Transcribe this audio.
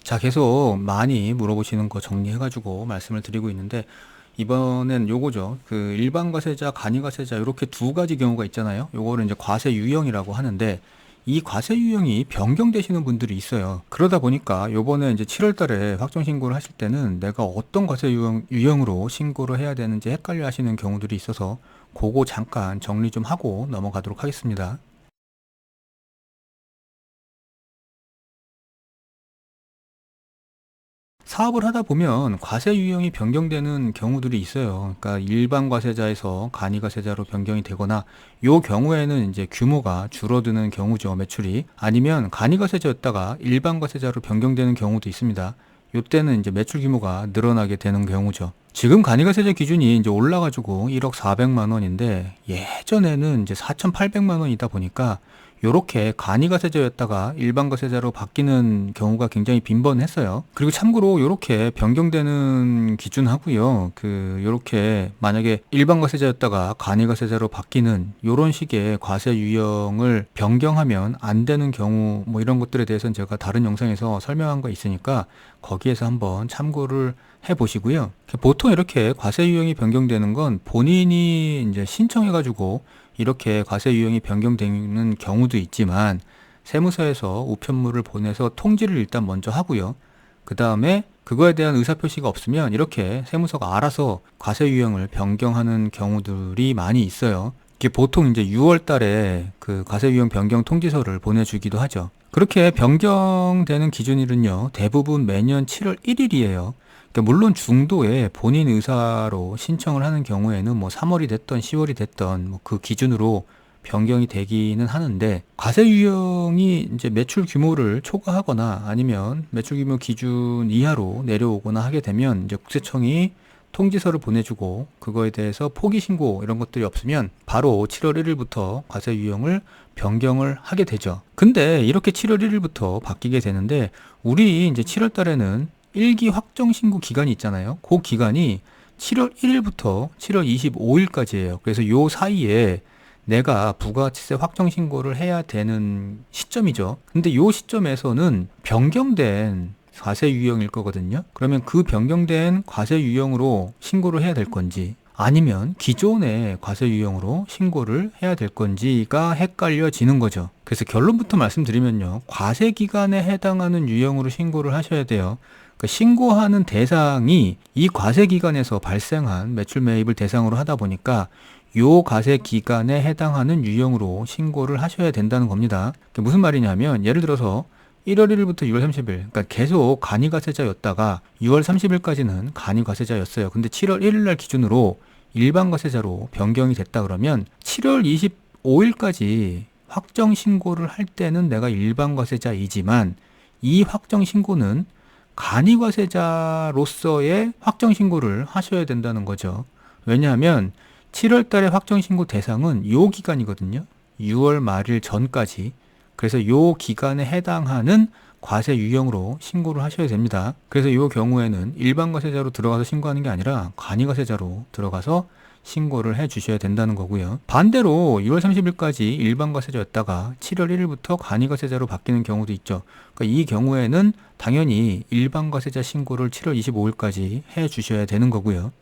자, 계속 많이 물어보시는 거 정리해가지고 말씀을 드리고 있는데, 이번엔 요거죠. 그 일반 과세자, 간이 과세자, 이렇게 두 가지 경우가 있잖아요. 요거를 이제 과세 유형이라고 하는데, 이 과세 유형이 변경되시는 분들이 있어요. 그러다 보니까 요번에 이제 7월 달에 확정 신고를 하실 때는 내가 어떤 과세 유형으로 신고를 해야 되는지 헷갈려 하시는 경우들이 있어서, 그거 잠깐 정리 좀 하고 넘어가도록 하겠습니다. 사업을 하다 보면 과세 유형이 변경되는 경우들이 있어요. 그러니까 일반 과세자에서 간이 과세자로 변경이 되거나, 요 경우에는 이제 규모가 줄어드는 경우죠, 매출이. 아니면 간이 과세자였다가 일반 과세자로 변경되는 경우도 있습니다. 요때는 이제 매출 규모가 늘어나게 되는 경우죠. 지금 간이과세자 기준이 이제 올라가지고 1억 400만 원인데, 예전에는 이제 4,800만 원이다 보니까 요렇게 간이과세자였다가 일반과세자로 바뀌는 경우가 굉장히 빈번했어요. 그리고 참고로 요렇게 변경되는 기준하고요. 요렇게 만약에 일반과세자였다가 간이과세자로 바뀌는 요런 식의 과세 유형을 변경하면 안 되는 경우, 뭐 이런 것들에 대해서는 제가 다른 영상에서 설명한 거 있으니까 거기에서 한번 참고를 해 보시고요. 보통 이렇게 과세 유형이 변경되는 건 본인이 이제 신청해가지고 이렇게 과세 유형이 변경되는 경우도 있지만, 세무서에서 우편물을 보내서 통지를 일단 먼저 하고요. 그 다음에 그거에 대한 의사표시가 없으면 이렇게 세무서가 알아서 과세 유형을 변경하는 경우들이 많이 있어요. 이게 보통 이제 6월 달에 그 과세 유형 변경 통지서를 보내주기도 하죠. 그렇게 변경되는 기준일은요, 대부분 매년 7월 1일이에요. 물론 중도에 본인 의사로 신청을 하는 경우에는 뭐 3월이 됐던 10월이 됐던 뭐 그 기준으로 변경이 되기는 하는데, 과세 유형이 이제 매출 규모를 초과하거나 아니면 매출 규모 기준 이하로 내려오거나 하게 되면 이제 국세청이 통지서를 보내주고, 그거에 대해서 포기 신고 이런 것들이 없으면 바로 7월 1일부터 과세 유형을 변경을 하게 되죠. 근데 이렇게 7월 1일부터 바뀌게 되는데, 우리 이제 7월 달에는 1기 확정 신고 기간이 있잖아요. 그 기간이 7월 1일부터 7월 25일까지예요. 그래서 요 사이에 내가 부가가치세 확정 신고를 해야 되는 시점이죠. 근데 요 시점에서는 변경된 과세 유형일 거거든요. 그러면 그 변경된 과세 유형으로 신고를 해야 될 건지, 아니면 기존의 과세 유형으로 신고를 해야 될 건지가 헷갈려지는 거죠. 그래서 결론부터 말씀드리면요, 과세 기간에 해당하는 유형으로 신고를 하셔야 돼요. 신고하는 대상이 이 과세 기간에서 발생한 매출 매입을 대상으로 하다 보니까 요 과세 기간에 해당하는 유형으로 신고를 하셔야 된다는 겁니다. 그게 무슨 말이냐면, 예를 들어서 1월 1일부터 6월 30일, 그러니까 계속 간이과세자였다가 6월 30일까지는 간이과세자였어요. 근데 7월 1일 날 기준으로 일반과세자로 변경이 됐다 그러면 7월 25일까지 확정 신고를 할 때는 내가 일반과세자이지만, 이 확정 신고는 간이과세자로서의 확정 신고를 하셔야 된다는 거죠. 왜냐하면 7월 달에 확정 신고 대상은 요 기간이거든요. 6월 말일 전까지. 그래서 요 기간에 해당하는 과세 유형으로 신고를 하셔야 됩니다. 그래서 요 경우에는 일반 과세자로 들어가서 신고하는 게 아니라 간이과세자로 들어가서 신고를 해 주셔야 된다는 거고요. 반대로 6월 30일까지 일반 과세자였다가 7월 1일부터 간이 과세자로 바뀌는 경우도 있죠. 그러니까 이 경우에는 당연히 일반 과세자 신고를 7월 25일까지 해 주셔야 되는 거고요.